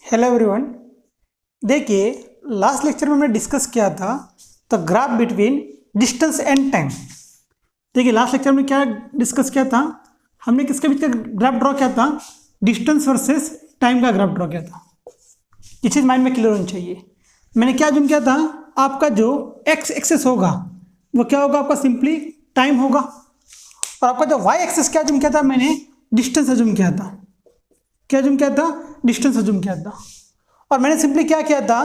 Hello everyone. देखिए, last lecture में हमने डिस्कस किया था the graph between distance and time. देखिए, लास्ट लेक्चर में क्या डिस्कस किया था, हमने किसके बीच का ग्राफ ड्रॉ किया था, डिस्टेंस वर्सेस टाइम का ग्राफ ड्रॉ किया था। ये चीज़ माइंड में क्लियर होनी चाहिए। मैंने क्या जूम किया था, आपका जो एक्स एक्सेस होगा वो क्या होगा, आपका सिंपली टाइम होगा, और आपका जो वाई एक्सेस क्या जूम किया था, मैंने डिस्टेंस जूम किया था। क्या जूम किया था, डिस्टेंस जूम किया था। और मैंने सिंपली क्या किया था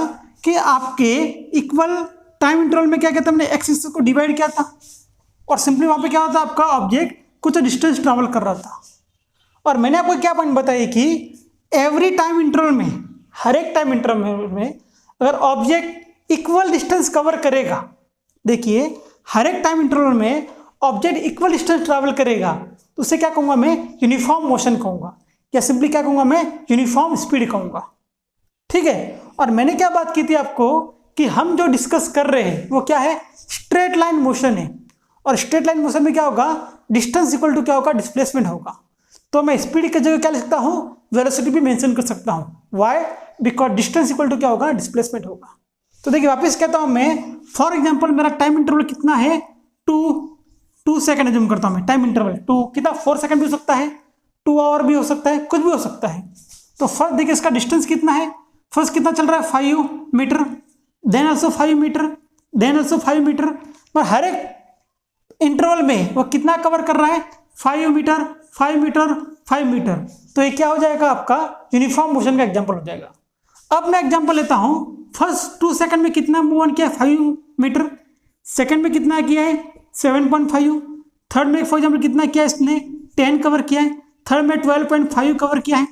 कि आपके इक्वल टाइम इंटरवल में क्या किया था, मैंने एक्स एक्सिस को डिवाइड किया था, और सिंपली वहां पे क्या होता, आपका ऑब्जेक्ट कुछ डिस्टेंस ट्रैवल कर रहा था। और मैंने आपको क्या पॉइंट बताया कि एवरी टाइम इंटरवल में, हर एक टाइम इंटरवल में अगर ऑब्जेक्ट इक्वल डिस्टेंस कवर करेगा, देखिए हर एक टाइम इंटरवल में ऑब्जेक्ट इक्वल डिस्टेंस ट्रैवल करेगा, तो उसे क्या कहूंगा मैं, यूनिफॉर्म मोशन कहूंगा, या सिंपली क्या कहूंगा मैं, यूनिफॉर्म स्पीड कहूंगा। ठीक है। और मैंने क्या बात की थी आपको कि हम जो डिस्कस कर रहे हैं वो क्या है, स्ट्रेट लाइन मोशन है, और स्ट्रेट लाइन मोशन में क्या होगा, डिस्टेंस इक्वल टू क्या होगा, डिस्प्लेसमेंट होगा। तो मैं स्पीड की जगह क्या लिख सकता हूं, वेलोसिटी भी मेंशन कर सकता हूं। Why? Because distance equal to क्या होगा, डिस्प्लेसमेंट होगा। तो देखिए वापस कहता हूं मैं, फॉर एग्जाम्पल मेरा टाइम इंटरवल कितना है, 2 सेकेंड एज्यूम करता हूं मैं। टाइम इंटरवल 2 कितना, 4 सेकेंड भी हो सकता है, 2 आवर भी हो सकता है, कुछ भी हो सकता है। तो फर्स्ट देखिए इसका डिस्टेंस कितना है, फर्स्ट कितना चल रहा है, 5 metre, then also 5 metre, then also 5 metre. पर हर एक इंटरवल में वो कितना कवर कर रहा है, 5 मीटर 5 मीटर 5 मीटर। तो ये क्या हो जाएगा, आपका यूनिफॉर्म मोशन का एग्जाम्पल हो जाएगा। अब मैं एग्जाम्पल लेता हूं, फर्स्ट 2 सेकंड में कितना मूव ऑन किया है, 5 मीटर, सेकंड में कितना किया है, 7.5, थर्ड में फॉर एग्जाम्पल कितना किया है, इसने 10 कवर किया है, थर्ड में 12.5 कवर किया है।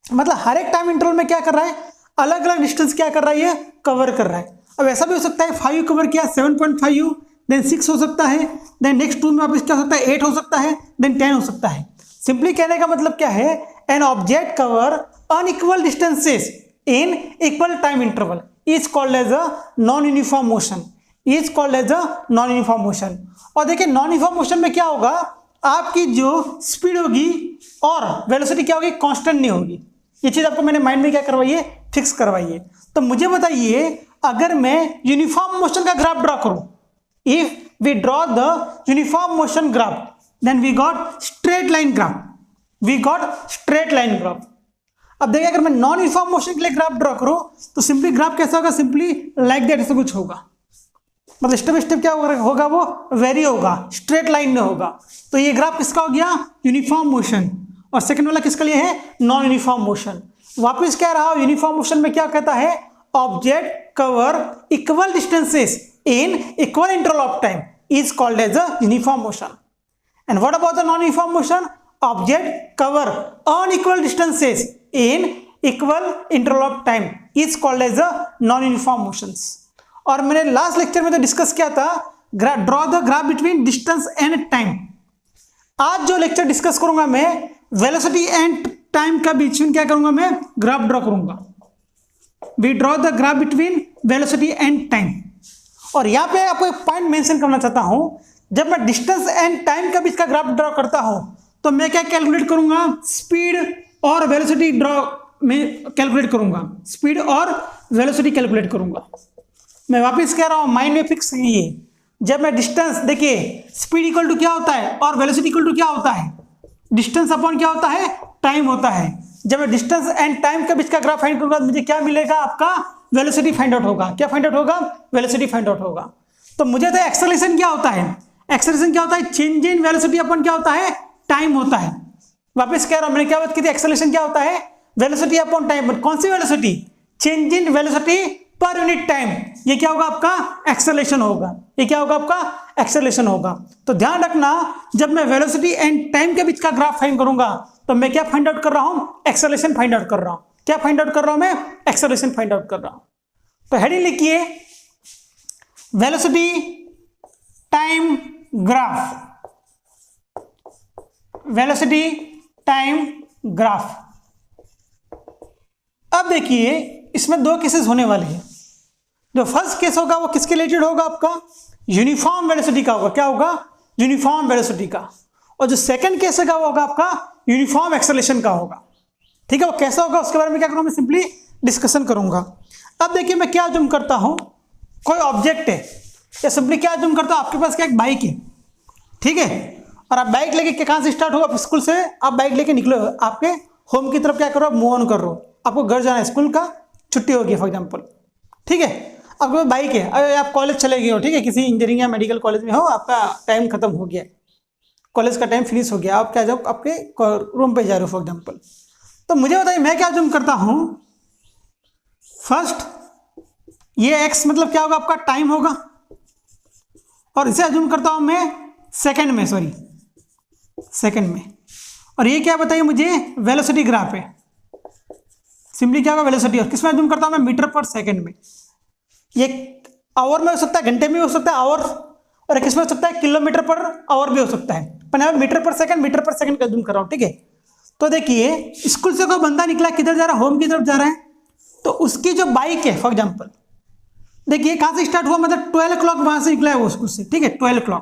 मतलब हर एक टाइम इंटरवल में क्या कर रहा है, अलग अलग डिस्टेंस क्या कर रहा है, ये कवर कर रहा है। अब ऐसा भी हो सकता है 5 कवर किया, 7.5, देन 6 हो सकता है, देन नेक्स्ट 2 में वापस क्या हो सकता है, 8 हो सकता है, देन 10 हो सकता है। सिंपली कहने का मतलब क्या है, an object cover unequal distances in equal time interval is called as a non uniform motion, is called as a non uniform motion. और देखिए नॉन यूनिफॉर्म मोशन में क्या होगा, आपकी जो स्पीड होगी और वेलोसिटी क्या होगी, कांस्टेंट नहीं होगी। ये चीज आपको मैंने माइंड में क्या करवाइए, फिक्स करवाइए। तो मुझे बताइए, अगर मैं यूनिफॉर्म मोशन का ग्राफ ड्रॉ करूं, if we draw the uniform motion graph, then we got straight line graph, we got straight line graph. अब देखिए अगर मैं नॉन यूनिफॉर्म मोशन के लिए ग्राफ ड्रॉ करूं, तो सिंपली ग्राफ कैसा होगा, सिंपली लाइक दैट ऐसा कुछ होगा। मतलब स्टेप बाय स्टेप क्या होगा, वो वेरी होगा, स्ट्रेट लाइन में होगा। तो ये ग्राफ किसका हो गया, यूनिफॉर्म मोशन। और सेकंड वाला किसके लिए है, नॉन यूनिफॉर्म मोशन। वापस कह रहा हूं, यूनिफॉर्म मोशन में क्या कहता है, object cover equal distances in equal interval of time is called as a uniform motion. And what about the non uniform motion, object cover unequal distances in equal interval of time is called as a non uniform motions. और मैंने last lecture में तो discuss किया था, draw the graph between distance and time. आज जो lecture discuss करूंगा मैं, वेलोसिटी एंड टाइम का बीच में क्या करूंगा मैं, ग्राफ ड्रॉ करूंगा। We draw the graph between velocity and time. और यहां पे आपको एक पॉइंट मेंशन करना चाहता हूं, जब मैं डिस्टेंस एंड टाइम का बीच का ग्राफ ड्रॉ करता हूं, तो मैं क्या कैलकुलेट करूंगा, स्पीड और वेलोसिटी ड्रॉ में कैलकुलेट करूंगा, स्पीड और वेलोसिटी कैलकुलेट करूंगा। मैं वापस कह रहा हूं, माइंड में फिक्स कीजिए, जब मैं डिस्टेंस, देखिए स्पीड इक्वल टू क्या होता है और वेलोसिटी इक्वल टू क्या होता है, डिस्टेंस अपॉन क्या होता है, टाइम होता है। जब मैं डिस्टेंस एंड टाइम के बीच का ग्राफ फाइंड करूंगा, मुझे क्या मिलेगा, आपका वेलोसिटी फाइंड आउट होगा। क्या फाइंड आउट होगा, वेलोसिटी फाइंड आउट होगा। तो मुझे तो एक्सेलरेशन क्या होता है, एक्सेलरेशन क्या होता है, चेंज इन वेलोसिटी अपॉन क्या होता है, टाइम होता है। वापस कह रहा हूं, मैंने क्या बात की थी, एक्सेलरेशन क्या होता है, वेलोसिटी अपॉन टाइम। कौन सी वेलोसिटी, चेंज इन वेलोसिटी पर यूनिट टाइम। ये क्या होगा, आपका एक्सेलरेशन होगा। ये क्या होगा, आपका एक्सेलरेशन होगा। तो ध्यान रखना, जब मैं वेलोसिटी एंड टाइम के बीच का ग्राफ फाइंड करूंगा, तो मैं क्या फाइंड आउट कर रहा हूं, एक्सेलरेशन फाइंड आउट कर रहा हूं। क्या फाइंड आउट कर रहा हूं मैं, एक्सेलरेशन फाइंड आउट कर रहा हूं। तो हेडिंग लिखिए, velocity time graph, velocity time graph. अब देखिए इसमें 2 केसेस होने वाले हैं। जो फर्स्ट केस होगा वो किसके रिलेटेड होगा, आपका यूनिफॉर्म वेलोसिटी का होगा। क्या होगा, यूनिफॉर्म वेलोसिटी का। और जो सेकंड केस होगा वो होगा आपका यूनिफॉर्म एक्सेलरेशन का होगा। ठीक है, वो कैसा होगा उसके बारे में क्या करूंगा मैं, सिंपली डिस्कशन करूंगा। अब देखिए मैं क्या अज्यूम करता हूं, कोई ऑब्जेक्ट है या सिंपली क्या अज्यूम करता हूं, आपके पास क्या एक बाइक है, ठीक है, और आप बाइक लेके कहाँ से स्टार्ट हो, आप स्कूल से आप बाइक लेके निकलो, आपके होम की तरफ क्या करो, आप मूव ऑन कर रहे हो, आपको घर जाना है, स्कूल का छुट्टी होगी फॉर एग्जाम्पल, ठीक है। आपके बाइक है, अरे आप कॉलेज चले गए हो, ठीक है, किसी इंजीनियरिंग या मेडिकल कॉलेज में हो, आपका टाइम खत्म हो गया, कॉलेज का टाइम फिनिश हो गया, आप क्या जाओ आपके रूम पे जा रहे हो फॉर एग्जाम्पल। तो मुझे बताइए मैं क्या अज्यूम करता हूँ, फर्स्ट ये एक्स मतलब क्या होगा, आपका टाइम होगा, और इसे अज्यूम करता हूँ मैं सेकंड में, सॉरी सेकंड में, और ये क्या बताइए मुझे, वेलोसिटी ग्राफ है, सिंपली क्या होगा वेलोसिटी, और किसमें अज्यूम करता हूँ मैं, मीटर पर सेकंड में। ये आवर में हो सकता है, घंटे में हो सकता है आवर, और किसमें हो सकता है, किलोमीटर पर आवर भी हो सकता है, पर मैं मीटर पर सेकंड का अज्यूम कर रहा हूँ, ठीक है। तो देखिए स्कूल से कोई बंदा निकला, किधर जा रहा है, होम की तरफ जा रहा है, तो उसकी जो बाइक है फॉर एग्जाम्पल, देखिए कहाँ से स्टार्ट हुआ, मतलब 12 o'clock वहाँ से निकला है वो स्कूल से, ठीक है, 12 o'clock।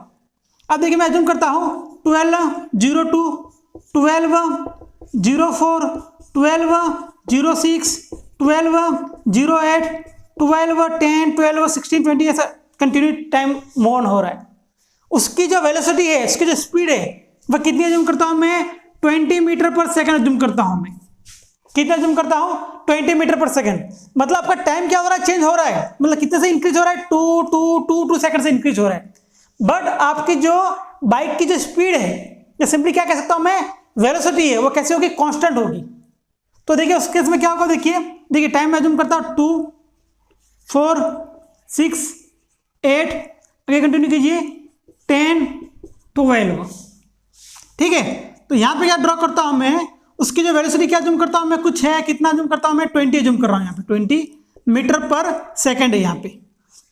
अब देखिए मैं अज्यूम करता हूँ 12:02, 12:04, 12:06, 12:08, 12:10, 12:16, 20, ऐसा कंटिन्यू टाइम मूव ऑन हो रहा है। उसकी जो वेलोसिटी है, उसकी जो स्पीड है, वह कितनी अज्यूम करता हूँ मैं, 20 मीटर पर सेकंड अज्यूम करता हूँ मैं। कितना अज्यूम करता हूँ, 20 मीटर पर सेकंड। मतलब आपका टाइम क्या हो रहा है, चेंज हो रहा है, मतलब कितने से इंक्रीज हो रहा है, 2 सेकंड से इंक्रीज हो रहा है। बट आपकी जो बाइक की जो स्पीड है, या सिंपली क्या कह सकता हूँ मैं, वेलोसिटी है, वो कैसे होगी, कांस्टेंट होगी। तो देखिए उस केस में क्या होगा, देखिए टाइम मैं अज्यूम करता हूँ 2, 4, 6, 8, आगे कंटिन्यू कीजिए 10, 12, ठीक है। तो यहाँ पे क्या ड्रॉ करता हूँ मैं, उसकी जो वेलोसिटी क्या अज्यूम करता हूँ मैं, कुछ है, कितना अज्यूम करता हूँ मैं, 20 अज्यूम कर रहा हूँ यहाँ पे, 20 मीटर पर सेकंड है यहाँ पे।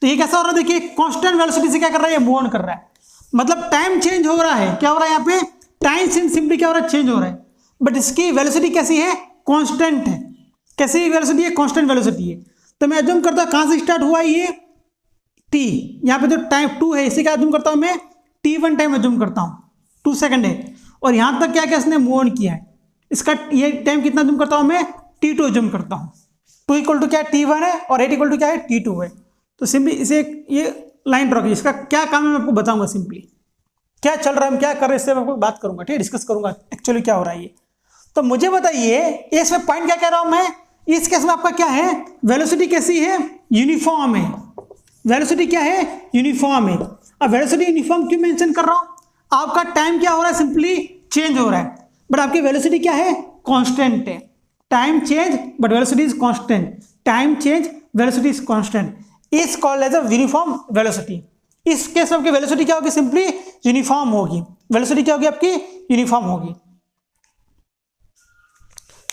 तो ये कैसा हो रहा है, देखिए कांस्टेंट वेलोसिटी से क्या कर रहा है, मूव ऑन कर रहा है, मतलब टाइम चेंज हो रहा है, क्या हो रहा है यहाँ पे, टाइम सिंपली क्या हो रहा है, चेंज हो रहा है, बट इसकी वेलोसिटी कैसी है, कांस्टेंट है। कैसी वेलोसिटी है, कांस्टेंट वेलोसिटी है। तो मैं अज्यूम करता हूँ कहाँ से स्टार्ट हुआ ये t, यहाँ पे जो टाइम 2 है इसे क्या अज्यूम करता हूँ मैं, t1 टाइम अज्यूम करता हूँ, 2 सेकंड है, और यहाँ तक क्या क्या इसने मूव ऑन किया है, इसका ये टाइम कितना अज्यूम करता हूँ मैं, t2 अज्यूम करता हूँ। 2 इक्वल टू क्या है, t1 है, और 8 इक्वल टू क्या है, t2 है। तो सिंपली इसे ये लाइन ड्रॉ कीजिए, इसका क्या काम है मैं आपको बताऊंगा, सिंपली क्या चल रहा है, हम क्या कर रहे हैं, इससे मैं आपको बात करूंगा, ठीक है, डिस्कस करूंगा एक्चुअली क्या हो रहा है ये। तो मुझे बताइए इसमें पॉइंट क्या कह रहा हूं मैं, इस केस में आपका क्या है, वेलोसिटी कैसी है, यूनिफॉर्म है, वेलोसिटी क्या है, यूनिफॉर्म है। अब वेलोसिटी यूनिफॉर्म क्यों मेंशन कर रहा हूं, आपका टाइम क्या हो रहा है, सिंपली चेंज हो रहा है, बट आपकी वेलोसिटी क्या है, कांस्टेंट है। Time change but velocity is constant, time change velocity is constant, is called as a uniform velocity. इस केस में आपकी वेलोसिटी क्या होगी, सिंपली यूनिफॉर्म होगी, वेलोसिटी क्या होगी आपकी, यूनिफॉर्म होगी,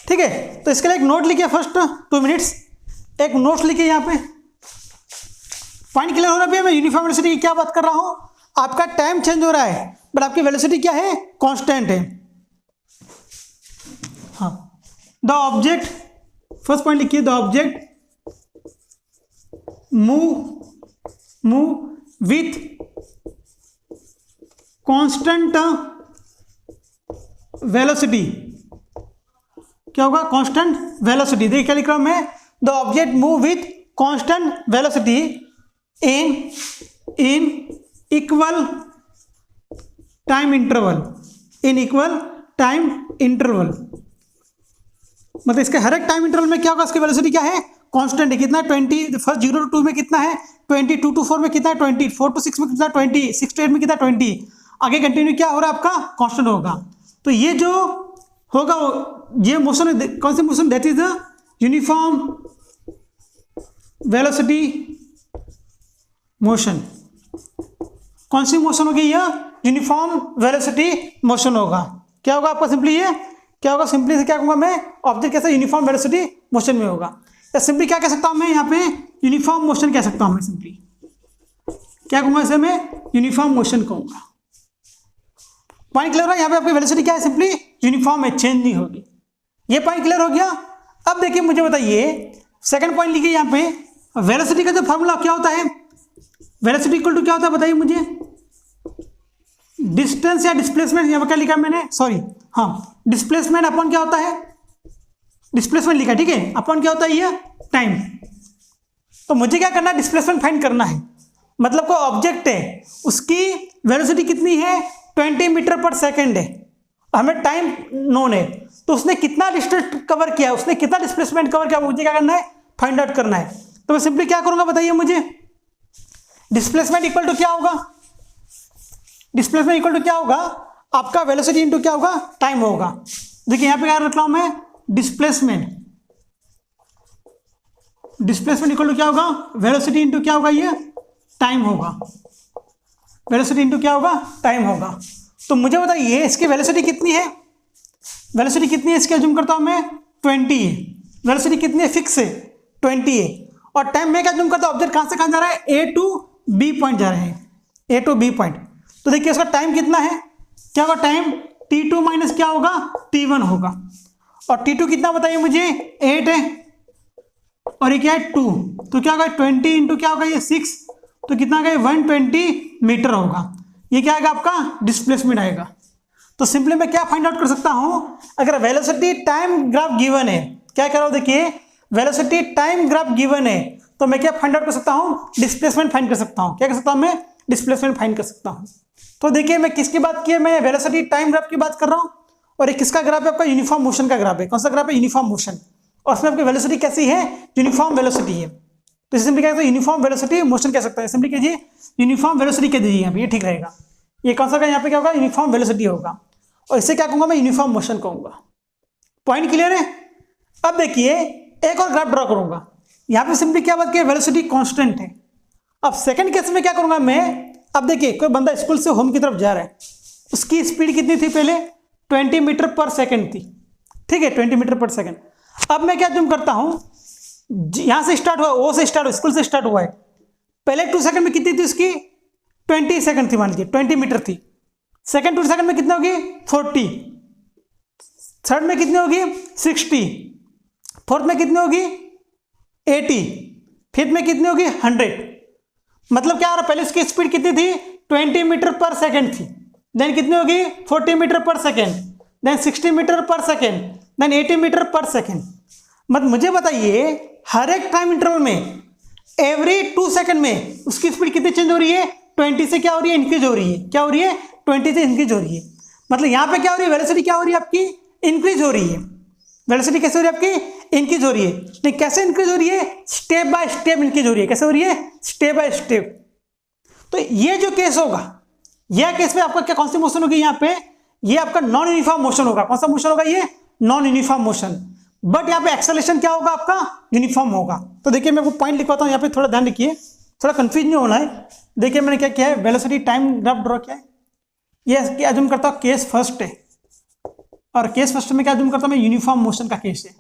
ठीक है। तो इसके लिए एक नोट लिखिए, फर्स्ट 2 मिनट्स एक नोट लिखिए, यहाँ पे पॉइंट क्लियर हो रहा है, मैं यूनिफॉर्म वेलोसिटी की क्या बात कर रहा हूं, आपका टाइम चेंज हो रहा है बट आपकी वेलोसिटी क्या है, कांस्टेंट है। हाँ, द ऑब्जेक्ट, फर्स्ट पॉइंट लिखिए, the object move with constant velocity, क्या होगा, कांस्टेंट वेलोसिटी। देखिए क्या लिख रहा हूं मैं, the object move with constant velocity in equal time interval, in equal time interval, मतलब इसके हर एक टाइम इंटरवल में क्या होगा, इसकी वेलोसिटी क्या है, कांस्टेंट है। कितना, 20, फर्स्ट 0 to 2 में कितना है 20, 2 to 4 में कितना है 20, 4 to 6 में कितना 20, 6 to 8 में कितना 20, आगे कंटिन्यू क्या हो रहा है आपका, कांस्टेंट होगा। तो ये जो होगा ये मोशन, कौन सी motion, that is the uniform velocity motion. कौन सी मोशन होगी, यह यूनिफॉर्म वेलोसिटी मोशन होगा। क्या होगा आपका, सिंपली ये क्या होगा, सिंपली से क्या कहूँगा मैं, ऑब्जेक्ट कैसा यूनिफॉर्म वेलोसिटी मोशन में होगा, या सिंपली क्या कह सकता हूँ मैं, यहाँ पे यूनिफॉर्म मोशन कह सकता हूँ मैं, सिंपली क्या कहूँगा इसे मैं, यूनिफॉर्म मोशन कहूँगा। पॉइंट क्लियर है, यहाँ पे आपकी वेलोसिटी क्या है, सिंपली यूनिफॉर्म है, चेंज नहीं होगी। ये पॉइंट क्लियर हो गया। अब देखिए मुझे बताइए, सेकंड पॉइंट लिखिए यहाँ पे, वेलोसिटी का जो फॉर्मूला क्या होता है, वेलोसिटी इक्वल टू क्या होता है बताइए मुझे, डिस्टेंस या डिस्प्लेसमेंट, यहाँ पर क्या लिखा मैंने, सॉरी हाँ, डिस्प्लेसमेंट अपॉन क्या होता है, डिस्प्लेसमेंट लिखा, ठीक है, अपॉन क्या होता है ये टाइम। तो मुझे क्या करना है, डिस्प्लेसमेंट फाइंड करना है। मतलब कोई ऑब्जेक्ट है, उसकी वेलोसिटी कितनी है 20 मीटर पर सेकेंड है, हमें टाइम नोन है, तो उसने कितना डिस्टेंस कवर किया, उसने कितना डिस्प्लेसमेंट कवर किया, मुझे क्या करना है, फाइंड आउट करना है। तो मैं सिंपली क्या करूंगा बताइए मुझे, डिस्प्लेसमेंट इक्वल टू क्या होगा, डिस्प्लेसमेंट इक्वल टू क्या होगा, आपका वेलोसिटी इनटू क्या होगा, टाइम होगा। देखिए यहां पे क्या रख रहा हूं मैं, डिस्प्लेसमेंट, डिस्प्लेसमेंट इक्वल टू क्या होगा, वेलोसिटी इनटू क्या होगा, ये टाइम होगा, वेलोसिटी इनटू क्या होगा, टाइम होगा। तो मुझे बताइए इसकी वेलोसिटी कितनी है, वेलोसिटी कितनी है इसकी, अज्यूम करता हूं मैं 20 है, वेलोसिटी कितनी है, फिक्स है 20 है, और टाइम में क्या अज्यूम करता हूं, ऑब्जेक्ट कहां से कहां जा रहा है, ए टू बी पॉइंट जा रहे हैं, ए टू बी पॉइंट। तो देखिए इसका टाइम कितना है, क्या होगा टाइम, t2 माइनस क्या होगा, t1 होगा, और t2 कितना बताइए मुझे, 8 है, और ये क्या है 2, तो क्या होगा 20 इंटू क्या होगा ये 6, तो कितना आ गया 120 मीटर होगा। ये क्या आएगा आपका, डिस्प्लेसमेंट आएगा। तो सिंपली मैं क्या फाइंड आउट कर सकता हूं, अगर वेलोसिटी टाइम ग्राफ गिवन है, क्या कह रहा हूं देखिए, वेलोसिटी टाइम ग्राफ गिवन है, तो मैं क्या फाइंड आउट कर सकता हूं, डिस्प्लेसमेंट फाइंड कर सकता हूं। क्या कर सकता हूं मैं, डिस्प्लेसमेंट फाइंड कर सकता हूं। तो देखिए मैं किसकी बात की है, मैं वेलोसिटी टाइम ग्राफ की बात कर रहा हूं, और एक किसका ग्राफ है, आपका यूनिफॉर्म मोशन का ग्राफ है। कौन सा ग्राफ है, यूनिफॉर्म मोशन, और उसमें आपकी वेलोसिटी कैसी है, यूनिफॉर्म वेलोसिटी है। तो सिंपली क्या, यूनिफॉर्म वेलोसिटी मोशन कह सकते हैं, सिंपली कीजिए यूनिफॉर्म वेलोसिटी कह दीजिए, यहाँ पे ये ठीक रहेगा। ये कौन सा का, यहाँ पे क्या होगा, यूनिफॉर्म वेलोसिटी होगा, और इसे क्या कहूंगा मैं, यूनिफॉर्म मोशन कहूंगा। पॉइंट क्लियर है। अब देखिए एक और ग्राफ ड्रॉ करूंगा, यहाँ पे सिंपली क्या बात की, वेलोसिटी कांस्टेंट है। अब सेकंड केस में क्या करूंगा मैं, अब देखिए कोई बंदा स्कूल से होम की तरफ जा रहा है, उसकी स्पीड कितनी थी पहले, 20 मीटर पर सेकंड थी, ठीक है 20 मीटर पर सेकंड। अब मैं क्या जूम करता हूं, यहां से स्टार्ट हुआ, ओ से स्टार्ट हुआ, स्कूल से स्टार्ट हुआ है, पहले 2 सेकंड में कितनी थी उसकी, 20 सेकंड थी, मान लीजिए 20 मीटर थी। सेकंड 2 सेकंड में कितनी होगी, 40, थर्ड में कितनी होगी, 60, फोर्थ में कितनी होगी, 80, फिफ्थ में कितनी होगी, 100। मतलब क्या हो रहा है, पहले उसकी स्पीड कितनी थी, 20 मीटर पर सेकंड थी, देन कितनी होगी, 40 मीटर पर सेकंड, देन 60 मीटर पर सेकंड, देन 80 मीटर पर सेकंड। मतलब मुझे बताइए हर एक टाइम इंटरवल में एवरी 2 सेकंड में उसकी स्पीड कितनी चेंज हो रही है, 20 से क्या हो रही है, इंक्रीज हो रही है, क्या हो रही है, 20 से इंक्रीज हो रही है। मतलब यहां पे क्या हो रही है, वेलोसिटी क्या हो रही है आपकी, इंक्रीज हो रही है। वेलोसिटी कैसे हो रही है आपकी, इंक्रीज हो रही है। नहीं कैसे इंक्रीज हो रही है, स्टेप बाय स्टेप इंक्रीज हो रही है। कैसे हो रही है, स्टेप बाय स्टेप। तो ये जो केस होगा, यह केस में आपका क्या कौन सी मोशन होगी, यहाँ पे ये आपका नॉन यूनिफॉर्म मोशन होगा। कौन सा मोशन होगा, ये नॉन यूनिफॉर्म मोशन। बट यहाँ पे एक्सेलरेशन क्या होगा आपका, यूनिफॉर्म होगा। तो देखिए मैं वो पॉइंट लिखवाता हूँ, यहाँ पे थोड़ा ध्यान रखिए, थोड़ा कंफ्यूज नहीं होना है। देखिए मैंने क्या किया है, वेलोसिटी टाइम ग्राफ ड्रॉ किया है। ये अज्यूम करता हूँ केस फर्स्ट है, और केस फर्स्ट में क्या अज्यूम करता हूँ मैं, यूनिफॉर्म मोशन का केस है।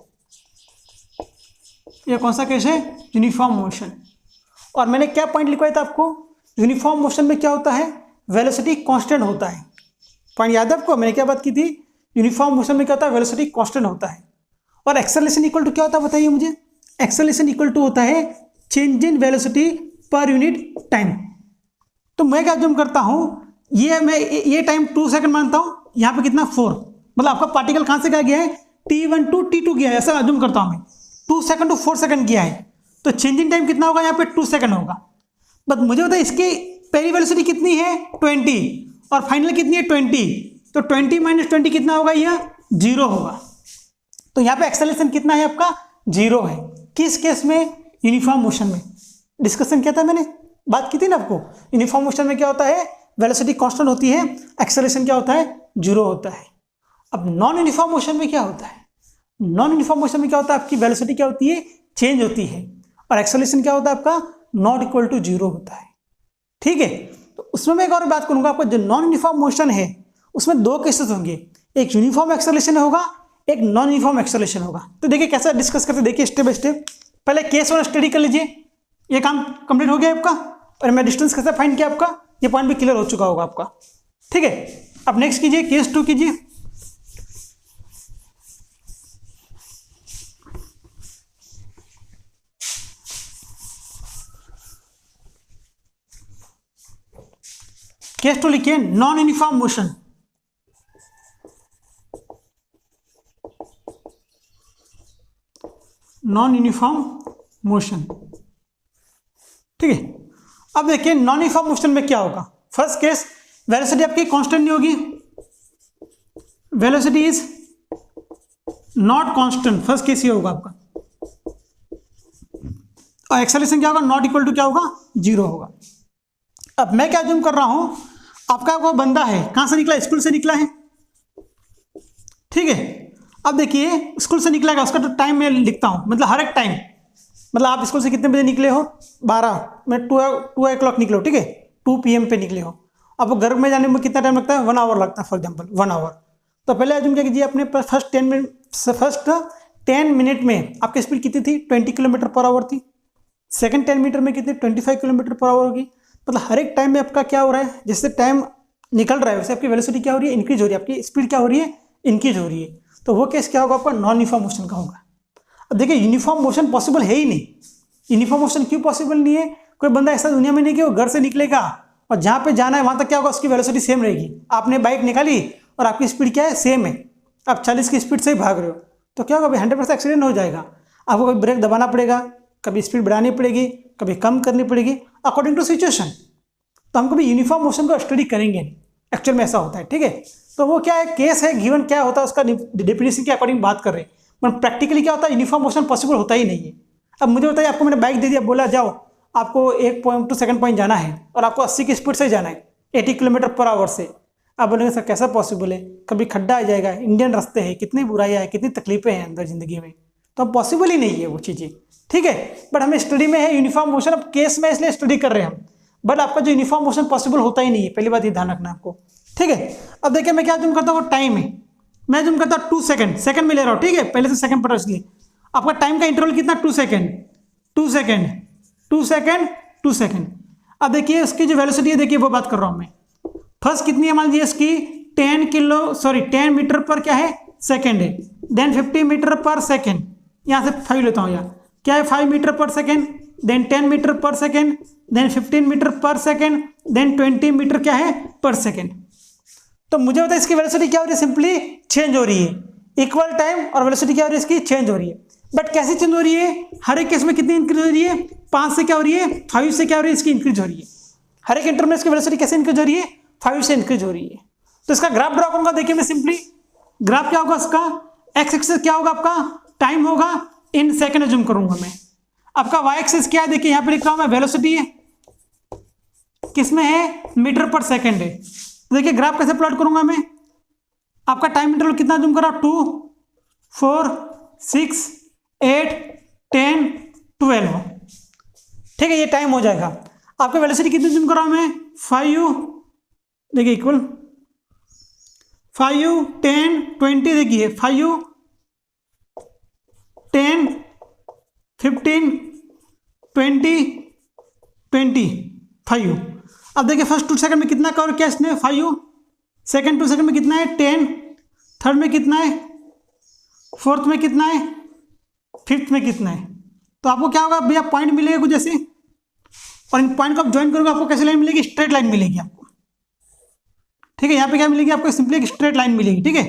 ये कौन सा केस है, यूनिफॉर्म मोशन। और मैंने क्या पॉइंट लिखवाया था आपको, यूनिफॉर्म मोशन में क्या होता है, वेलोसिटी कांस्टेंट होता है। पॉइंट याद है आपको, मैंने क्या बात की थी, यूनिफॉर्म मोशन में क्या होता है, वेलोसिटी कांस्टेंट होता है। और एक्सेलरेशन इक्वल टू क्या होता है बताइए मुझे, एक्सेलरेशन इक्वल टू होता है चेंज इन वेलोसिटी पर यूनिट टाइम। तो मैं क्या अज्यूम करता हूं, ये टाइम 2 सेकंड मानता हूं, यहां पे कितना 4, मतलब आपका पार्टिकल कहां से कहा गया है, t1 टू t2 गया है, ऐसा अज्यूम करता हूं मैं। 2 सेकंड टू 4 सेकंड गया है, तो चेंजिंग टाइम कितना होगा, यहाँ पे 2 सेकंड होगा। बट मुझे बताइए इसकी पहली वेलोसिटी कितनी है 20, और फाइनल कितनी है 20, तो 20 माइनस 20 कितना होगा, यह 0 होगा। तो यहाँ पे एक्सेलरेशन कितना है आपका, 0 है। किस केस में, यूनिफॉर्म मोशन में। डिस्कशन किया था मैंने, बात की थी ना आपको, यूनिफॉर्म मोशन में क्या होता है, वेलोसिटी कांस्टेंट होती है, एक्सेलरेशन क्या होता है, 0 होता है। अब नॉन यूनिफॉर्म मोशन में क्या होता है, नॉन यूनिफॉर्म मोशन में क्या होता है, आपकी वेलोसिटी क्या होती है, चेंज होती है, और एक्सेलरेशन क्या होता है आपका, नॉट इक्वल टू 0 होता है। ठीक है, तो उसमें मैं एक और बात करूंगा आपको, जो नॉन यूनिफॉर्म मोशन है उसमें 2 केसेस होंगे, एक यूनिफॉर्म एक्सेलरेशन होगा, एक नॉन यूनिफॉर्म एक्सेलरेशन होगा। तो देखिए कैसा डिस्कस करते, देखिए स्टेप बाय स्टेप। पहले केस 1 स्टडी कर लीजिए, ये काम कंप्लीट हो गया आपका, और मैं डिस्टेंस कैसे फाइंड किया आपका, ये पॉइंट भी क्लियर हो चुका होगा आपका। ठीक है, अब नेक्स्ट कीजिए, केस 2 कीजिए। केस 2 लिखिए, non uniform motion. Non uniform motion. ठीक है, अब देखिए नॉन यूनिफॉर्म मोशन में क्या होगा। फर्स्ट केस, वेलोसिटी आपकी कांस्टेंट नहीं होगी, velocity is not constant, first case ये होगा आपका। और एक्सेलरेशन क्या होगा, नॉट इक्वल टू क्या होगा, 0 होगा। अब मैं क्या जूम कर रहा हूं, आपका वो बंदा है कहां से निकला, स्कूल से निकला है। ठीक है, अब देखिए स्कूल से निकलेगा, उसका तो टाइम मैं लिखता हूं, मतलब हर एक टाइम, मतलब आप स्कूल से कितने बजे निकले हो, 12 में 2 o'clock निकले हो, ठीक है, 2 PM पे निकले हो। अब घर में जाने में कितना टाइम लगता है, 1 hour लगता है, फॉर एग्जाम्पल 1 hour। तो पहले अजूम क्या कीजिए, अपने फर्स्ट 10 मिनट में आपकी स्पीड कितनी थी, 20 km/h थी। सेकंड 10 मीटर में कितनी, 25 km/h होगी। मतलब हर एक टाइम में आपका क्या हो रहा है, जैसे टाइम निकल रहा है वैसे आपकी वेलोसिटी क्या हो रही है, इंक्रीज हो रही है, आपकी स्पीड क्या हो रही है, इंक्रीज हो रही है। तो वो केस क्या होगा आपका, नॉन यूनिफॉर्म मोशन का होगा। अब देखिए यूनिफॉर्म मोशन पॉसिबल है ही नहीं। यूनिफॉर्म मोशन क्यों पॉसिबल नहीं है, कोई बंदा ऐसा दुनिया में नहीं कि वो घर से निकलेगा और जहाँ पे जाना है वहाँ तक क्या होगा, उसकी वेलोसिटी सेम रहेगी। आपने बाइक निकाली और आपकी स्पीड क्या है, सेम है, आप 40 की स्पीड से ही भाग रहे हो, तो क्या होगा, 100% एक्सीडेंट हो जाएगा। आपको कभी ब्रेक दबाना पड़ेगा, कभी स्पीड बढ़ानी पड़ेगी, कभी कम करनी पड़ेगी, अकॉर्डिंग टू सिचुएशन। तो हम कभी यूनिफॉर्म मोशन को स्टडी करेंगे नहीं, एक्चुअल में ऐसा होता है। ठीक है, तो वो क्या है, केस है, गिवन क्या होता है उसका डेफिनेशन के अकॉर्डिंग बात कर रहे हैं, पर प्रैक्टिकली क्या होता है, यूनिफॉर्म मोशन पॉसिबल होता ही नहीं है। अब मुझे बताइए, आपको मैंने बाइक दे दिया, बोला जाओ आपको 1 पॉइंट टू सेकंड पॉइंट जाना है और आपको 80 की स्पीड से जाना है, 80 km/h से। आप बोलेंगे सर कैसा पॉसिबल है, कभी खड्डा आ जाएगा, इंडियन रास्ते हैं, कितनी बुराइयाँ हैं, कितनी तकलीफें हैं अंदर ज़िंदगी में, तो अब पॉसिबल ही नहीं है वो चीज़ें। ठीक है, बट हमें स्टडी में है यूनिफॉर्म मोशन, अब केस में इसलिए स्टडी कर रहे हैं हम, बट आपका जो यूनिफॉर्म मोशन पॉसिबल होता ही नहीं है, पहली बात ये ध्यान रखना आपको। ठीक है, अब देखिए मैं क्या जूम करता हूँ, टाइम है, मैं जूम करता हूँ 2 सेकंड, सेकंड में ले रहा हूँ। ठीक है, पहले से सेकंड पढ़ा इसलिए आपका टाइम का इंटरवल कितना, 2 सेकंड, 2 सेकंड, 2 सेकंड, 2 सेकंड। अब देखिए इसकी जो वेलोसिटी है, देखिए वो बात कर रहा हूँ मैं। फर्स्ट कितनी है मान लीजिए इसकी, 10 मीटर पर क्या है, सेकंड है, देन 50 मीटर पर सेकंड, यहाँ से 5 लेता हूँ, यहाँ क्या है, 5 मीटर पर सेकंड, देन 10 मीटर पर सेकंड, देन 15 मीटर पर सेकंड, देन 20 मीटर क्या है पर सेकंड। तो मुझे पता है इसकी वेलोसिटी क्या हो रही है, सिंपली चेंज हो रही है, इक्वल टाइम और वेलोसिटी क्या हो रही है इसकी, चेंज हो रही है। बट कैसे चेंज हो रही है, हर एक केस में कितनी इंक्रीज हो रही है, 5 से क्या हो रही है, 5 से क्या हो रही है, इसकी इंक्रीज हो रही है। हर एक इंटरवल में इसकी वेलोसिटी कैसे इंक्रीज हो रही है, 5 से इंक्रीज हो रही है। तो इसका ग्राफ ड्रॉ करूंगा, देखिए मैं सिंपली ग्राफ क्या होगा इसका, एक्स एक्सिस क्या होगा आपका, टाइम होगा, इन सेकंड जूम करूंगा मैं। आपका वाई एक्सिस क्या है, देखिए यहाँ पे लिख रहा हूं मैं, वेलोसिटी है, किसमें है, मीटर पर सेकंड है। तो देखिए ग्राफ कैसे प्लॉट करूंगा मैं, आपका टाइम इंटरवल कितना जूम करा, 2, 4, 6, 8, 10, 12। ठीक है, ये टाइम हो जाएगा। आपका वेलोसिटी कितनी जूम कर रहा हूं मैं, 5, देखिए इक्वल 5, 10, 20, देखिए 5, 10, 15, 20, 25। अब देखिए फर्स्ट 2 सेकंड में कितना कवर किया इसने, 5, सेकंड 2 सेकंड में कितना है, 10, थर्ड में कितना है, फोर्थ में कितना है, फिफ्थ में कितना है। तो आपको क्या होगा भैया, पॉइंट मिलेगा कुछ ऐसे, और इन पॉइंट को आप ज्वाइन करोगे, आपको कैसी लाइन मिलेगी, स्ट्रेट लाइन मिलेगी आपको। ठीक है, यहाँ पे क्या मिलेगी आपको, सिंपली एक स्ट्रेट लाइन मिलेगी। ठीक है,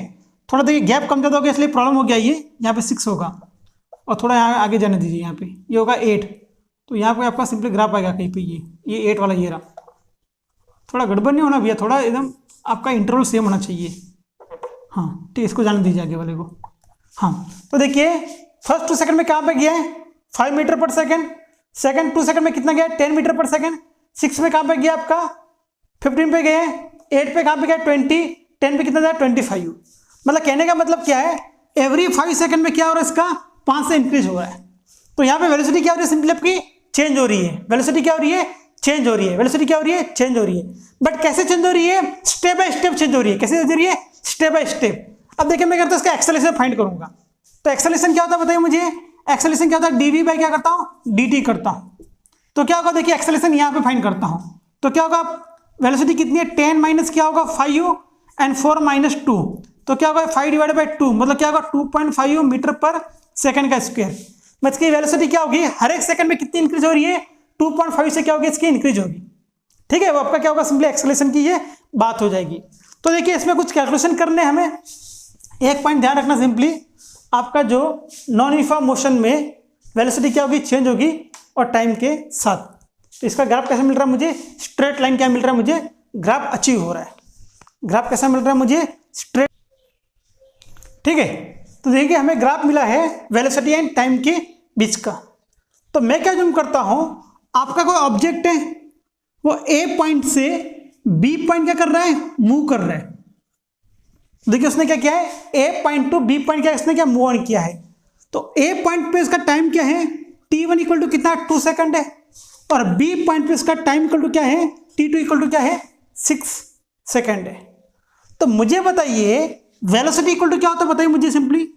थोड़ा देखिए गैप कम ज़्यादा हो गया इसलिए प्रॉब्लम हो गया, ये यहाँ पे 6 होगा, और थोड़ा यहाँ आगे जाने दीजिए, यहाँ पे ये होगा 8, तो यहाँ पे आपका सिंपली ग्राफ आएगा कहीं पे, ये 8 वाला ये रहा। थोड़ा गड़बड़ नहीं होना भैया, थोड़ा एकदम आपका इंटरवल सेम होना चाहिए। हाँ ठीक है, इसको जाने दीजिए आगे वाले को। हाँ तो देखिए फर्स्ट 2 सेकंड में कहाँ पे गया है, 5 मीटर पर सेकंड, सेकंड 2 सेकंड में कितना गया, 10 मीटर पर सेकंड, 6 में कहाँ पे गया आपका, 15 पे गए, 8 पे कहाँ पे गया, 20, 10 पे कितना गया, 25। मतलब कहने का मतलब क्या है, एवरी 5 सेकंड में क्या हो रहा है, इसका 5 से इंक्रीज हो रहा है। तो यहाँ पे वेलोसिटी क्या हो रही है, सिंपली आपकी चेंज हो रही है, वेलोसिटी क्या हो रही है, चेंज हो रही है, वेलोसिटी क्या हो रही है, चेंज हो रही है। बट कैसे चेंज हो रही है, स्टेप बाय स्टेप चेंज हो रही है। कैसे चेंज हो रही है, स्टेप बाय स्टेप। अब देखिए मैं करता हूँ इसका एक्सेलरेशन फाइंड करूंगा। तो एक्सेलरेशन क्या होता है बताइए मुझे, एक्सेलरेशन क्या होता है, डीवी बाय क्या करता हूँ, dt करता हूँ। तो क्या होगा, देखिए एक्सेलरेशन यहाँ पे फाइंड करता हूँ, तो क्या होगा, वेलोसिटी कितनी है, 10 माइनस क्या होगा 5 एंड 4 माइनस 2, तो क्या होगा 5 डिवाइडेड बाई 2, मतलब क्या होगा 2.5 मीटर पर सेकंड का स्क्वायर। मतलब इसकी वेलोसिटी क्या होगी, हर एक सेकंड में कितनी इंक्रीज हो रही है, 2.5 से क्या होगी, इसकी इंक्रीज होगी। ठीक है, वो आपका क्या होगा, सिंपली एक्सेलरेशन की ये बात हो जाएगी। तो देखिए इसमें कुछ कैलकुलेशन करने हमें, एक पॉइंट ध्यान रखना, सिंपली आपका जो नॉन यूनिफॉर्म मोशन में वेलोसिटी क्या होगी, चेंज होगी और टाइम के साथ। तो इसका ग्राफ कैसे मिल रहा है मुझे, स्ट्रेट लाइन क्या मिल रहा है मुझे, ग्राफ अचीव हो रहा है। ग्राफ कैसा मिल रहा है मुझे, स्ट्रेट। ठीक है, तो देखिए हमें ग्राफ मिला है वेलोसिटी एंड टाइम के बीच का। तो मैं क्या जूम करता हूं, आपका कोई ऑब्जेक्ट है, वो ए पॉइंट से बी पॉइंट क्या कर रहा है, मूव कर रहा है। देखिए उसने क्या किया है, ए पॉइंट टू बी पॉइंट क्या इसने क्या मूव ऑन किया है। तो ए पॉइंट पे इसका टाइम क्या है, t1 इक्वल टू कितना 2 सेकंड है, और बी पॉइंट पे इसका टाइम इक्वल टू क्या है, t2 इक्वल टू क्या है 6 सेकंड है। तो मुझे बताइए वेलोसिटी इक्वल टू क्या होता है, बताइए मुझे सिंपली।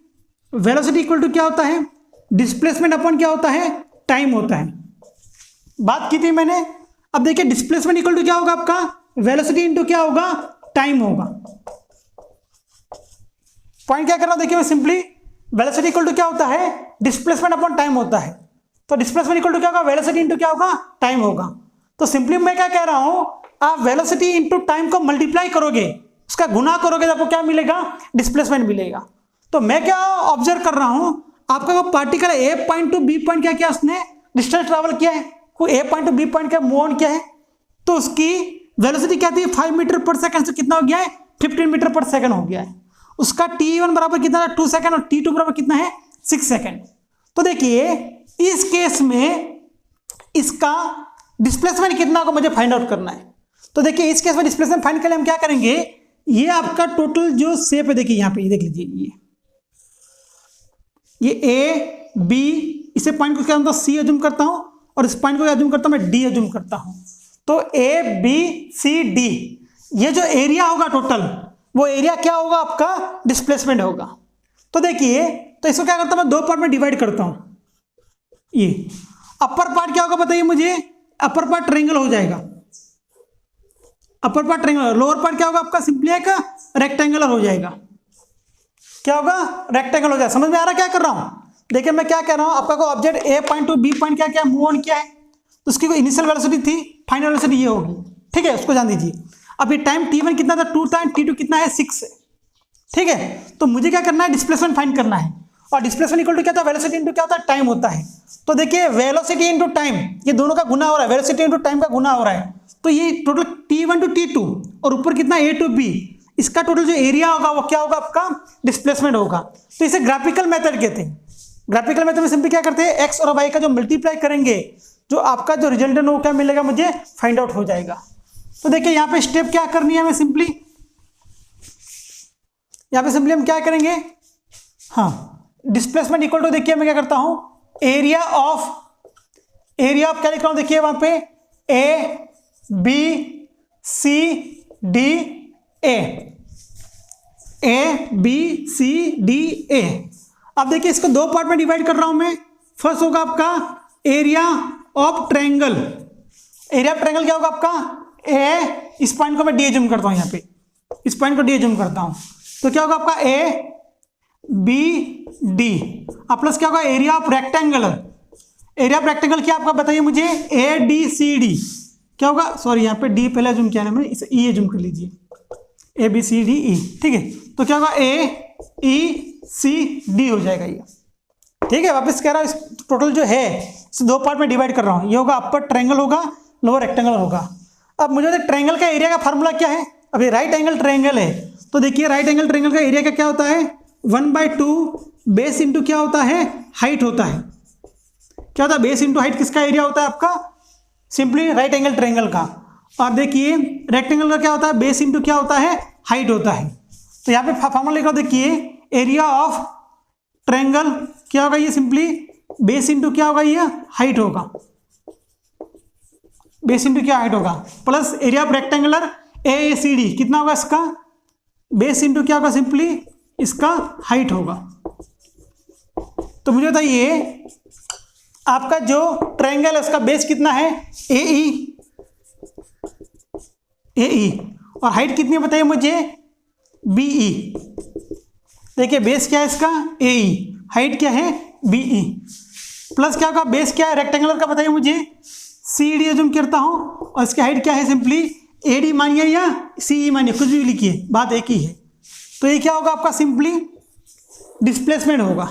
वेलोसिटी इक्वल टू क्या होता है, डिस्प्लेसमेंट अपॉन क्या होता है, टाइम होता है। बात की थी मैंने। अब देखिए डिस्प्लेसमेंट इक्वल टू क्या होगा आपका, वेलोसिटी इंटू क्या होगा, टाइम होगा। पॉइंट क्या कर रहा हूं, देखिए मैं सिंपली, वेलोसिटी इक्वल टू क्या होता है, डिस्प्लेसमेंट अपॉन टाइम होता है। तो डिस्प्लेसमेंट इक्वल टू क्या होगा, वेलोसिटी इंटू क्या होगा, टाइम होगा। तो सिंपली मैं क्या कह रहा हूं, आप वेलोसिटी इंटू टाइम को मल्टीप्लाई करोगे, उसका गुना करोगे तो आपको क्या मिलेगा, डिस्प्लेसमेंट मिलेगा। तो मैं क्या ऑब्जर्व कर रहा हूं, आपका वो particle A point to B point क्या किया, उसने डिस्टेंस ट्रैवल किया है, वो A point to B point का मूव ऑन किया है। तो उसकी वेलोसिटी क्या थी, 5 मीटर पर सेकंड से कितना हो गया है, 15 मीटर पर सेकंड हो गया है। उसका t1 बराबर कितना है, 2 सेकंड, और t2 बराबर कितना है, 6 सेकंड। तो देखिए इस केस में इसका डिस्प्लेसमेंट कितना को मुझे फाइंड आउट करना है। तो देखिए इस केस में डिस्प्लेसमेंट फाइंड के लिए हम क्या करेंगे, ये आपका टोटल जो शेप है, देखिए यहाँ पे ये देख लीजिए, ये ए बी, इसे पॉइंट को क्या होता है, सी एज्यूम करता हूं, और इस पॉइंट को क्या एज्यूम करता हूं, मैं डी एज्यूम करता हूं। तो ए बी सी डी, ये जो एरिया होगा टोटल, वो एरिया क्या होगा आपका, डिस्प्लेसमेंट होगा। तो देखिए, तो इसको क्या करता हूं मैं, 2 पार्ट में डिवाइड करता हूं। ये अपर पार्ट क्या होगा बताइए मुझे, अपर पार्ट ट्रायंगल हो जाएगा, upper part triangle. Lower part क्या होगा आपका, सिंपली एक रेक्टेंगुलर हो जाएगा। क्या होगा, रेक्टेंगल हो जाएगा। समझ में आ रहा क्या कर रहा हूं, देखिए मैं क्या कह रहा हूं, आपका कोई object A point to B point क्या क्या मूव ऑन किया है, तो उसकी कोई इनिशियल वेलोसिटी थी, फाइनल वेलोसिटी ये होगी। ठीक है, उसको जान दीजिए। अब ये टाइम t1 कितना था, 2 था, t2 कितना है, 6 है। ठीक है, तो मुझे क्या करना है, डिस्प्लेसमेंट फाइंड करना है, और डिस्प्लेसमेंट इक्वल टू क्या था, वेलोसिटी इंटू क्या होता है, टाइम होता है। तो देखिए वेलोसिटी इंटू टाइम, ये दोनों का गुना हो रहा है, वेलोसिटी इंटू टाइम का गुना हो रहा है। तो ये टोटल t1 टू t2, और ऊपर कितना a टू b, इसका टोटल जो एरिया होगा वो क्या होगा आपका, डिस्प्लेसमेंट होगा। तो इसे ग्राफिकल मेथड कहते हैं। ग्राफिकल मेथड में सिंपली क्या करते हैं, एक्स और वाई का जो मल्टीप्लाई करेंगे, जो आपका जो रिजल्ट है वो क्या मिलेगा मुझे, फाइंड आउट हो जाएगा। तो देखिए यहाँ पे स्टेप क्या करनी है हमें, सिंपली यहाँ पे सिंपली हम क्या करेंगे, हाँ डिस्प्लेसमेंट इक्वल टू, देखिए मैं क्या करता हूं, एरिया ऑफ क्या लिख रहा हूं, देखिए वहां पे A B C D A B C D A. अब देखिए इसको 2 पार्ट में डिवाइड कर रहा हूं मैं। फर्स्ट होगा आपका area of triangle. Area of triangle क्या होगा आपका, ए, इस पॉइंट को मैं डी एज्यूम करता हूं, यहाँ पे इस पॉइंट को डी एज्यूम करता हूं, तो क्या होगा आपका ए बी डी, अब प्लस क्या होगा area of rectangle. Area of rectangle क्या आपका बताइए मुझे, ए डी सी डी, क्या होगा, सॉरी यहाँ पे डी पहले एज्यूम किया है मैंने, इसे ई एज्यूम कर लीजिए, ए बी सी डी ई। ठीक है, तो क्या होगा ए ई सी डी हो जाएगा ये। ठीक है, वापस कह रहा हूँ, इस टोटल जो है इसे 2 पार्ट में डिवाइड कर रहा हूँ। ये होगा अपर ट्रायंगल होगा, लोअर रेक्टेंगल होगा। अब मुझे ट्रायंगल का एरिया का फार्मूला क्या है, अभी राइट एंगल ट्रायंगल है, तो देखिए राइट एंगल ट्रायंगल का एरिया का क्या होता है, 1/2 बेस इंटू क्या होता है, हाइट होता है। क्या होता है, बेस इंटू हाइट किसका एरिया होता है आपका, सिंपली राइट एंगल ट्रायंगल का। और देखिए रेक्टेंगल का क्या होता है, बेस इंटू क्या होता है, हाइट होता है। तो यहाँ पे फॉर्मूला लिखा, देखिए एरिया ऑफ ट्रायंगल क्या होगा, ये सिंपली बेस इंटू क्या होगा, ये हाइट होगा, बेस इंटू क्या हाइट होगा, plus area of rectangular A C D कितना होगा इसका, बेस इंटू क्या होगा, सिंपली इसका हाइट होगा। तो मुझे बताइए आपका जो ट्रायंगल है उसका बेस कितना है, ए ई, और हाइट कितनी है बताइए मुझे, बी ई। देखिए बेस क्या है इसका, ए ई, हाइट क्या है, बी ई, प्लस क्या होगा, बेस क्या है रेक्टेंगुलर का बताइए मुझे, सी डी एज्यूम करता हूं, और इसकी हाइट क्या है, सिंपली ए डी मानिए या सी ई मानिए, कुछ भी लिखिए, बात एक ही है। तो ये क्या होगा आपका, सिंपली डिस्प्लेसमेंट होगा।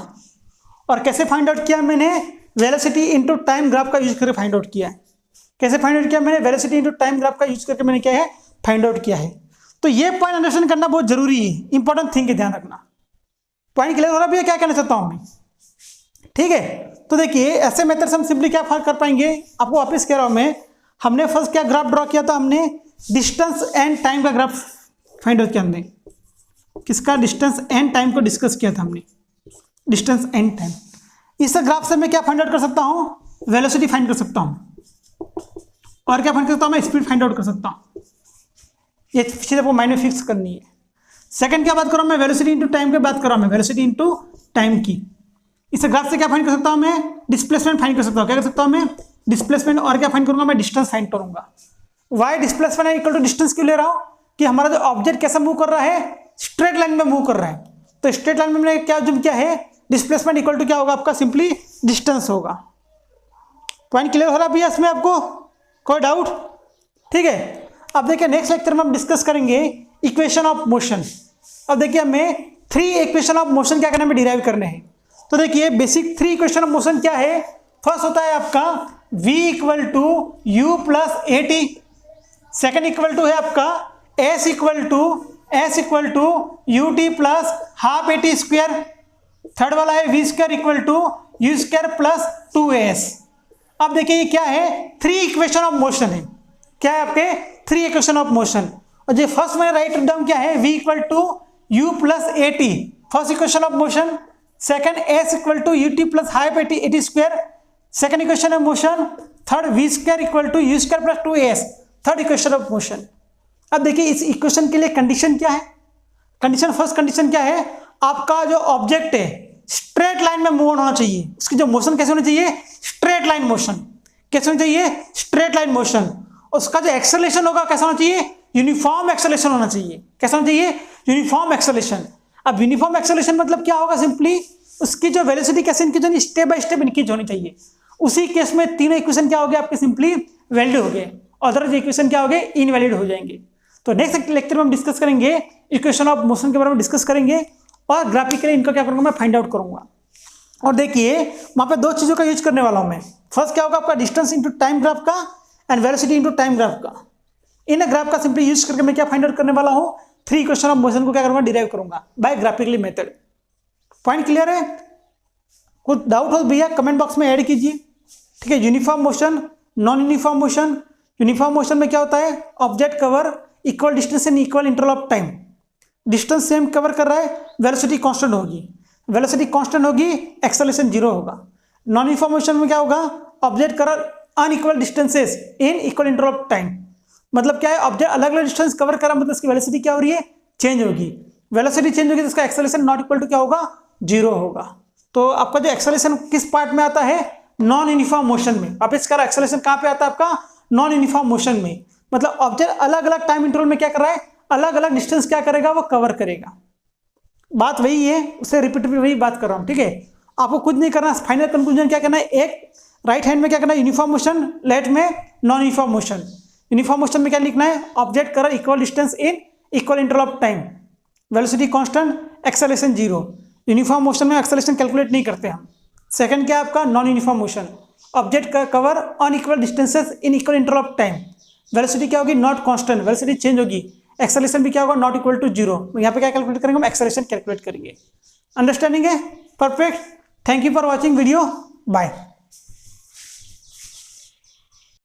और कैसे फाइंड आउट किया मैंने, वेलोसिटी इनटू टाइम ग्राफ का यूज करके फाइंड आउट किया है। कैसे फाइंड आउट किया मैंने? वेलोसिटी इनटू टाइम ग्राफ का यूज करके मैंने क्या है फाइंड आउट किया है। तो ये पॉइंट अंडरस्टैंड करना बहुत जरूरी है, इंपॉर्टेंट थिंग है, ध्यान रखना। पॉइंट क्लियर हो रहा है भैया? क्या कहना चाहता हूं मैं, ठीक है। तो देखिए ऐसे मेथड से हम सिंपली क्या कर पाएंगे, आपको वापस कह रहा हूं मैं। हमने फर्स्ट क्या ग्राफ ड्रॉ किया था, हमने डिस्टेंस एंड टाइम का ग्राफ फाइंड आउट किया। हमने किसका? डिस्टेंस एंड टाइम को डिस्कस किया था हमने, डिस्टेंस एंड टाइम। इस ग्राफ से मैं क्या फाइंड आउट कर सकता हूं? वेलोसिटी फाइंड कर सकता हूं, और क्या फाइंड कर सकता हूं मैं? स्पीड फाइंड आउट कर सकता हूं। ये चीज आपको माइंड में फिक्स करनी है। सेकंड क्या बात कर रहा हूं मैं? वेलोसिटी इनटू टाइम की बात कर रहा हूं मैं, वेलोसिटी इनटू टाइम की। इस ग्राफ से क्या फाइंड कर सकता हूं मैं? डिस्प्लेसमेंट फाइंड कर सकता हूं। क्या कर सकता हूं मैं? डिस्प्लेसमेंट। और क्या फाइंड करूंगा मैं? डिस्टेंस फाइंड करूंगा। Why displacement equal to distance क्यों ले रहा हूं? कि हमारा जो ऑब्जेक्ट कैसा मूव कर रहा है? स्ट्रेट लाइन में मूव कर रहा है। तो स्ट्रेट लाइन में मैंने क्या जूम किया है? डिस्प्लेसमेंट इक्वल टू क्या होगा आपका? सिंपली डिस्टेंस होगा। पॉइंट क्लियर हो रहा है भैया इसमें आपको? कोई डाउट? ठीक है। अब देखिए नेक्स्ट लेक्चर में हम डिस्कस करेंगे इक्वेशन ऑफ मोशन। अब देखिए हमें 3 इक्वेशन ऑफ मोशन क्या करना है? डिराइव करने हैं। तो देखिए बेसिक 3 इक्वेशन ऑफ मोशन क्या है? फर्स्ट होता है आपका v equal to U plus A T. Second equal to है आपका s equal to U T plus half A T square. Third वाला है v square equal to U square plus 2as। अब देखिए ये क्या है? 3 इक्वेशन ऑफ मोशन है। क्या है आपके? 3 इक्वेशन ऑफ मोशन। और जो फर्स्ट में राइट टर्म क्या है? v equal to U plus A T, first equation of motion. Second s equal to U T plus half A T square, second equation of motion. Third v square equal to U square plus 2as, third equation of motion. अब देखिए इस equation के लिए condition क्या है? Condition, first condition क्या है? आपका जो ऑब्जेक्ट है स्ट्रेट लाइन में मूव होना चाहिए। उसकी जो मोशन कैसे होनी चाहिए? Straight line motion. कैसे होनी चाहिए? Straight line motion. उसका जो एक्सेलरेशन होगा कैसा होना चाहिए? यूनिफॉर्म एक्सेलरेशन होना चाहिए। कैसा होना चाहिए? Uniform acceleration. अब यूनिफॉर्म एक्सेलरेशन मतलब क्या होगा? सिंपली उसकी जो वेलोसिटी कैसे इंक्रीज होनी? स्टेप बाय स्टेप इंक्रीज होनी चाहिए। उसी केस में तीनों इक्वेशन क्या हो गए आपके? सिंपली वैलिड हो गए। अदर इक्वेशन क्या हो गए? इनवैलिड हो जाएंगे। तो नेक्स्ट लेक्चर में हम डिस्कस करेंगे इक्वेशन ऑफ मोशन के बारे में डिस्कस करेंगे, और ग्राफिकली इनका क्या करूंगा मैं? फाइंड आउट करूंगा। और देखिए वहां पे 2 चीजों का यूज करने वाला हूं मैं। फर्स्ट क्या होगा आपका? डिस्टेंस इंटू टाइम ग्राफ का, and velocity into time graph का। इन ग्राफ का सिंपली यूज करके मैं क्या फाइंड आउट करने वाला हूं? 3 इक्वेशन ऑफ मोशन को क्या करूंगा? डिराइव करूंगा by graphically method. Point clear है? कुछ डाउट हो भैया कमेंट बॉक्स में ऐड कीजिए। ठीक है। Uniform motion, non uniform motion. Uniform motion में क्या होता है? Object cover equal distance in equal interval of time. Distance same cover कर रहा है, वेलोसिटी कांस्टेंट होगी। वेलोसिटी कांस्टेंट होगी, एक्सेलरेशन 0 होगा। नॉन यूनिफॉर्म मोशन में क्या होगा? Object cover unequal distances in equal interval of time. मतलब क्या है? ऑब्जेक्ट अलग अलग डिस्टेंस कवर कर रहा है, मतलब इसकी वेलोसिटी क्या हो रही है? चेंज होगी। वेलोसिटी चेंज होगी तो इसका एक्सेलरेशन नॉट इक्वल टू क्या होगा? 0 होगा। तो आपका जो एक्सेलरेशन किस पार्ट में आता है? नॉन यूनिफॉर्म मोशन में। अब इसका एक्सेलरेशन कहां पे आता है आपका? नॉन यूनिफॉर्म मोशन में। मतलब ऑब्जेक्ट अलग अलग टाइम इंटरवल में क्या कर रहा है? अलग अलग डिस्टेंस क्या करेगा? वो कवर करेगा। बात वही है, उससे रिपीटेड वही बात कर रहा हूं। ठीक है। आपको कुछ नहीं करना, फाइनल कंक्लूजन क्या करना है? एक राइट हैंड में क्या करना है? यूनिफॉर्म मोशन, लेफ्ट में non uniform motion. Uniform motion में क्या लिखना है? Object cover equal distance in equal interval of time, velocity constant, acceleration 0। Uniform motion में एक्सेलरेशन कैलकुलेट नहीं करते हम। सेकंड क्या है आपका? नॉन यूनिफॉर्म मोशन, ऑब्जेक्ट का cover unequal distances in equal interval of time. Velocity क्या होगी? नॉट कांस्टेंट, वेलोसिटी चेंज होगी। एक्सेलरेशन भी क्या होगा? Not equal to 0। यहाँ पे क्या कैलकुलेट करेंगे हम? एक्सेलरेशन कैलकुलेट करेंगे। अंडरस्टैंडिंग है? Perfect. Thank you for watching video. Bye.